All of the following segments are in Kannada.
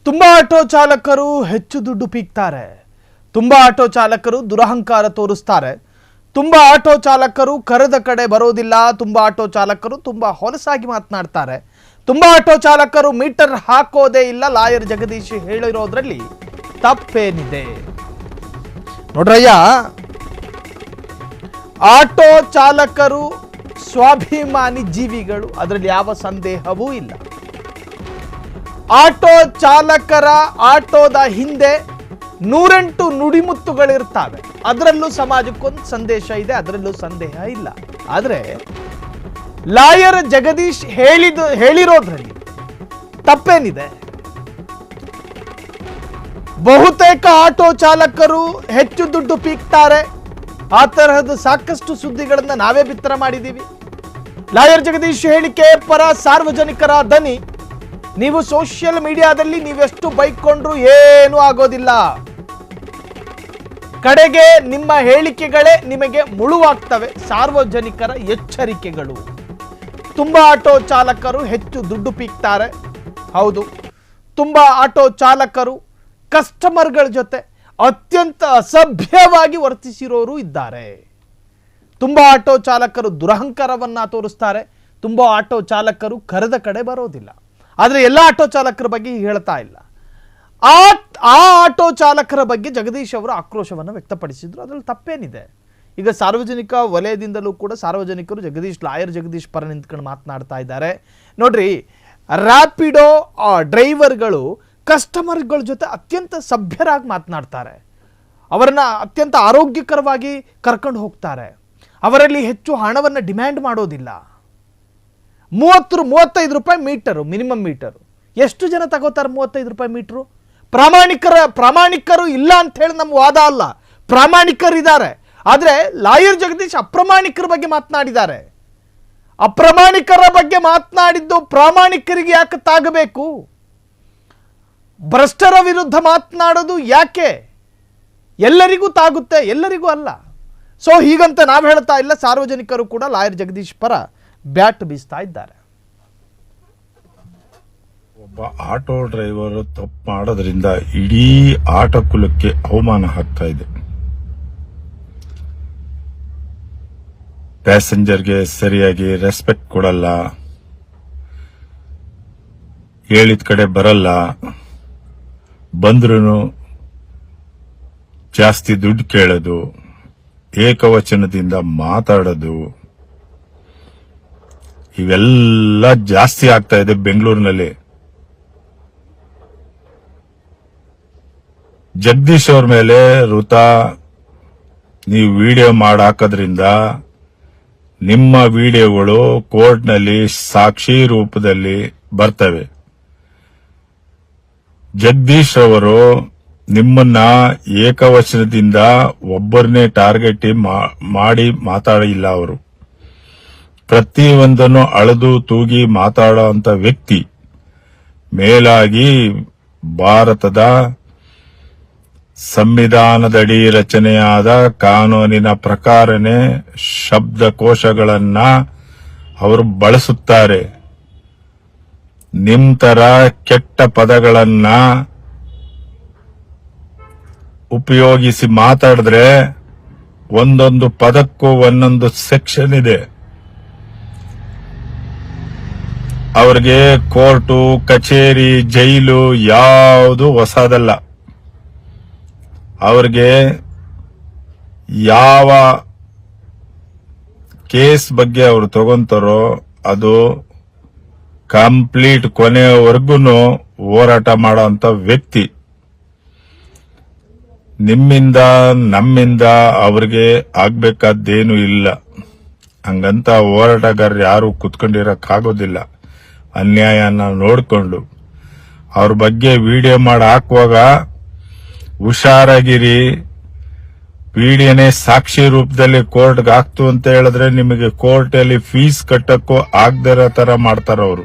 ತುಂಬಾ ಆಟೋ ಚಾಲಕರು ಹೆಚ್ಚು ದುಡ್ಡು ಪೀಕ್ತಾರೆ. ತುಂಬಾ ಆಟೋ ಚಾಲಕರು ದುರಹಂಕಾರ ತೋರಿಸ್ತಾರೆ. ತುಂಬಾ ಆಟೋ ಚಾಲಕರು ಕರೆದ ಕಡೆ ಬರೋದಿಲ್ಲ. ತುಂಬಾ ಆಟೋ ಚಾಲಕರು ತುಂಬಾ ಹೊಲಸಾಗಿ ಮಾತನಾಡ್ತಾರೆ. ತುಂಬಾ ಆಟೋ ಚಾಲಕರು ಮೀಟರ್ ಹಾಕೋದೇ ಇಲ್ಲ. ಲಾಯರ್ ಜಗದೀಶ್ ಹೇಳಿರೋದ್ರಲ್ಲಿ ತಪ್ಪೇನಿದೆ ನೋಡ್ರಯ್ಯ. ಆಟೋ ಚಾಲಕರು ಸ್ವಾಭಿಮಾನಿ ಜೀವಿಗಳು, ಅದರಲ್ಲಿ ಯಾವ ಸಂದೇಹವೂ ಇಲ್ಲ. ಆಟೋ ಚಾಲಕರ ಆಟೋದ ಹಿಂದೆ 108 ನುಡಿಮುತ್ತುಗಳಿರ್ತವೆ. ಅದರಲ್ಲೂ ಸಮಾಜಕ್ಕೊಂದು ಸಂದೇಶ ಇದೆ, ಅದರಲ್ಲೂ ಸಂದೇಹ ಇಲ್ಲ. ಆದರೆ ಲಾಯರ್ ಜಗದೀಶ್ ಹೇಳಿರೋದ್ರಲ್ಲಿ ತಪ್ಪೇನಿದೆ? ಬಹುತೇಕ ಆಟೋ ಚಾಲಕರು ಹೆಚ್ಚು ದುಡ್ಡು ಪೀಕ್ತಾರೆ. ಆ ತರಹದ ಸಾಕಷ್ಟು ಸುದ್ದಿಗಳನ್ನ ನಾವೇ ಬಿತ್ತರ ಮಾಡಿದ್ದೀವಿ. ಲಾಯರ್ ಜಗದೀಶ್ ಹೇಳಿಕೆ ಪರ ಸಾರ್ವಜನಿಕರ ದನಿ. ನೀವು ಸೋಷಿಯಲ್ ಮೀಡಿಯಾದಲ್ಲಿ ನೀವೆಷ್ಟು ಬೈಕೊಂಡ್ರು ಏನೂ ಆಗೋದಿಲ್ಲ. ಕಡೆಗೆ ನಿಮ್ಮ ಹೇಳಿಕೆಗಳೇ ನಿಮಗೆ ಮುಳುವಾಗ್ತವೆ. ಸಾರ್ವಜನಿಕರ ಎಚ್ಚರಿಕೆಗಳು. ತುಂಬಾ ಆಟೋ ಚಾಲಕರು ಹೆಚ್ಚು ದುಡ್ಡು ಪೀಕ್ತಾರೆ. ಹೌದು, ತುಂಬಾ ಆಟೋ ಚಾಲಕರು ಕಸ್ಟಮರ್ಗಳ ಜೊತೆ ಅತ್ಯಂತ ಅಸಭ್ಯವಾಗಿ ವರ್ತಿಸಿರೋರು ಇದ್ದಾರೆ. ತುಂಬಾ ಆಟೋ ಚಾಲಕರು ದುರಹಂಕಾರವನ್ನ ತೋರಿಸ್ತಾರೆ. ತುಂಬಾ ಆಟೋ ಚಾಲಕರು ಕರೆದ ಕಡೆ ಬರೋದಿಲ್ಲ. ಆದರೆ ಎಲ್ಲ ಆಟೋ ಚಾಲಕರ ಬಗ್ಗೆ ಹೇಳ್ತಾ ಇಲ್ಲ. ಆ ಆಟೋ ಚಾಲಕರ ಬಗ್ಗೆ ಜಗದೀಶ್ ಅವರು ಆಕ್ರೋಶವನ್ನು ವ್ಯಕ್ತಪಡಿಸಿದ್ರು. ಅದರಲ್ಲಿ ತಪ್ಪೇನಿದೆ? ಈಗ ಸಾರ್ವಜನಿಕ ವಲಯದಿಂದಲೂ ಕೂಡ ಸಾರ್ವಜನಿಕರು ಲಾಯರ್ ಜಗದೀಶ್ ಪರ ನಿಂತ್ಕೊಂಡು ಮಾತನಾಡ್ತಾ ಇದ್ದಾರೆ. ನೋಡ್ರಿ, ರ್ಯಾಪಿಡೋ ಡ್ರೈವರ್ಗಳು ಕಸ್ಟಮರ್ಗಳ ಜೊತೆ ಅತ್ಯಂತ ಸಭ್ಯರಾಗಿ ಮಾತನಾಡ್ತಾರೆ. ಅವರನ್ನ ಅತ್ಯಂತ ಆರೋಗ್ಯಕರವಾಗಿ ಕರ್ಕೊಂಡು ಹೋಗ್ತಾರೆ. ಅವರಲ್ಲಿ ಹೆಚ್ಚು ಹಣವನ್ನು ಡಿಮ್ಯಾಂಡ್ ಮಾಡೋದಿಲ್ಲ. 30-35 ರೂಪಾಯಿ ಮೀಟರು, ಮಿನಿಮಮ್ ಮೀಟರು. ಎಷ್ಟು ಜನ ತಗೋತಾರೆ 35 ರೂಪಾಯಿ ಮೀಟರು? ಪ್ರಾಮಾಣಿಕರು ಇಲ್ಲ ಅಂತ ಹೇಳಿ ನಮ್ಮ ವಾದ ಅಲ್ಲ, ಪ್ರಾಮಾಣಿಕರಿದ್ದಾರೆ. ಆದರೆ ಲಾಯರ್ ಜಗದೀಶ್ ಅಪ್ರಾಮಾಣಿಕರ ಬಗ್ಗೆ ಮಾತನಾಡಿದ್ದಾರೆ. ಅಪ್ರಾಮಾಣಿಕರ ಬಗ್ಗೆ ಮಾತನಾಡಿದ್ದು ಪ್ರಾಮಾಣಿಕರಿಗೆ ಯಾಕೆ ತಾಗಬೇಕು? ಭ್ರಷ್ಟರ ವಿರುದ್ಧ ಮಾತನಾಡೋದು ಯಾಕೆ? ಎಲ್ಲರಿಗೂ ತಾಗುತ್ತೆ, ಎಲ್ಲರಿಗೂ ಅಲ್ಲ. ಸೊ ಹೀಗಂತ ನಾವು ಹೇಳ್ತಾ ಇಲ್ಲ. ಸಾರ್ವಜನಿಕರು ಕೂಡ ಲಾಯರ್ ಜಗದೀಶ್ ಪರ ಬ್ಯಾಟ್ ಬೀಸ್ತಾ ಇದ್ದಾರೆ. ಒಬ್ಬ ಆಟೋ ಡ್ರೈವರ್ ತಪ್ಪು ಮಾಡೋದ್ರಿಂದ ಇಡೀ ಆಟೋ ಕುಲಕ್ಕೆ ಅವಮಾನ ಆಗ್ತಾ ಇದೆ. ಪ್ಯಾಸೆಂಜರ್ಗೆ ಸರಿಯಾಗಿ ರೆಸ್ಪೆಕ್ಟ್ ಕೊಡಲ್ಲ, ಹೇಳಿದ ಕಡೆ ಬರಲ್ಲ, ಬಂದ್ರೂ ಜಾಸ್ತಿ ದುಡ್ಡು ಕೇಳೋದು, ಏಕವಚನದಿಂದ ಮಾತಾಡೋದು, ಇವೆಲ್ಲ ಜಾಸ್ತಿ ಆಗ್ತಾ ಇದೆ ಬೆಂಗಳೂರಿನಲ್ಲಿ. ಜಗದೀಶ್ ಅವ್ರ ಮೇಲೆ ಋತಾ ನೀವು ವಿಡಿಯೋ ಮಾಡಾಕೋದ್ರಿಂದ ನಿಮ್ಮ ವಿಡಿಯೋಗಳು ಕೋರ್ಟ್ನಲ್ಲಿ ಸಾಕ್ಷಿ ರೂಪದಲ್ಲಿ ಬರ್ತವೆ. ಜಗದೀಶ್ ಅವರು ನಿಮ್ಮನ್ನ ಏಕವಚನದಿಂದ ಒಬ್ಬರನ್ನೇ ಟಾರ್ಗೆಟ್ ಮಾಡಿ ಮಾತಾಡಿಲ್ಲ. ಅವರು ಪ್ರತಿಯೊಂದನ್ನು ಅಳೆದು ತೂಗಿ ಮಾತಾಡೋ ಅಂತ ವ್ಯಕ್ತಿ. ಮೇಲಾಗಿ ಭಾರತದ ಸಂವಿಧಾನದಡಿ ರಚನೆಯಾದ ಕಾನೂನಿನ ಪ್ರಕಾರನೇ ಶಬ್ದಕೋಶಗಳನ್ನ ಅವರು ಬಳಸುತ್ತಾರೆ. ನಿಮ್ ತರ ಕೆಟ್ಟ ಪದಗಳನ್ನ ಉಪಯೋಗಿಸಿ ಮಾತಾಡಿದ್ರೆ ಒಂದೊಂದು ಪದಕ್ಕೂ ಒಂದೊಂದು ಸೆಕ್ಷನ್ ಇದೆ. ಅವ್ರಿಗೆ ಕೋರ್ಟು, ಕಚೇರಿ, ಜೈಲು ಯಾವುದು ಹೊಸದಲ್ಲ. ಅವ್ರಿಗೆ ಯಾವ ಕೇಸ್ ಬಗ್ಗೆ ಅವರು ತಗೊಂತಾರೋ ಅದು ಕಂಪ್ಲೀಟ್ ಕೊನೆಯವರೆಗೂ ಹೋರಾಟ ಮಾಡೋಂತ ವ್ಯಕ್ತಿ. ನಿಮ್ಮಿಂದ ನಮ್ಮಿಂದ ಅವ್ರಿಗೆ ಆಗ್ಬೇಕಾದ್ದೇನು ಇಲ್ಲ. ಹಂಗಂತ ಹೋರಾಟಗಾರರು ಯಾರು ಕುತ್ಕೊಂಡಿರಕ್ಕಾಗೋದಿಲ್ಲ. ಅನ್ಯಾಯನ ನೋಡ್ಕೊಂಡು ಅವ್ರ ಬಗ್ಗೆ ವಿಡಿಯೋ ಮಾಡಿ ಹಾಕುವಾಗ ಹುಷಾರಾಗಿರಿ. ವಿಡಿಯೋನೇ ಸಾಕ್ಷಿ ರೂಪದಲ್ಲಿ ಕೋರ್ಟ್ಗೆ ಹಾಕ್ತು ಅಂತ ಹೇಳಿದ್ರೆ ನಿಮಗೆ ಕೋರ್ಟ್ ಅಲ್ಲಿ ಫೀಸ್ ಕಟ್ಟಕ್ಕೂ ಆಗದಿರೋ ತರ ಮಾಡ್ತಾರ ಅವರು.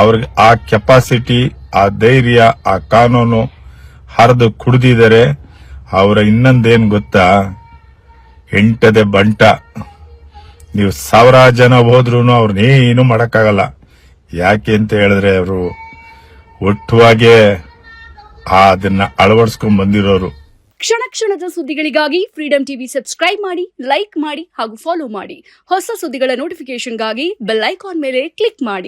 ಅವ್ರಿಗೆ ಆ ಕೆಪಾಸಿಟಿ, ಆ ಧೈರ್ಯ, ಆ ಕಾನೂನು ಹರಿದು ಕುಡ್ದಿದ್ದಾರೆ. ಅವರ ಇನ್ನೊಂದೇನ್ ಗೊತ್ತಾ, ಹೆಂಟದೆ ಬಂಟ. ನೀವು 1000 ಜನ ಹೋದ್ರೂ ಅವ್ರನ್ನೇನು ಮಾಡಕ್ಕಾಗಲ್ಲ. ಯಾಕೆ ಅಂತ ಹೇಳಿದ್ರೆ ಅವರು ಒಟ್ಟುವಾಗೆ ಅದನ್ನ ಅಳವಡಿಸ್ಕೊಂಡ್ ಬಂದಿರೋರು. ಕ್ಷಣ ಕ್ಷಣದ ಸುದ್ದಿಗಳಿಗಾಗಿ ಫ್ರೀಡಂ ಟಿವಿ ಸಬ್ಸ್ಕ್ರೈಬ್ ಮಾಡಿ, ಲೈಕ್ ಮಾಡಿ ಹಾಗೂ ಫಾಲೋ ಮಾಡಿ. ಹೊಸ ಸುದ್ದಿಗಳ ನೋಟಿಫಿಕೇಶನ್ಗಾಗಿ ಬೆಲ್ ಐಕಾನ್ ಮೇಲೆ ಕ್ಲಿಕ್ ಮಾಡಿ.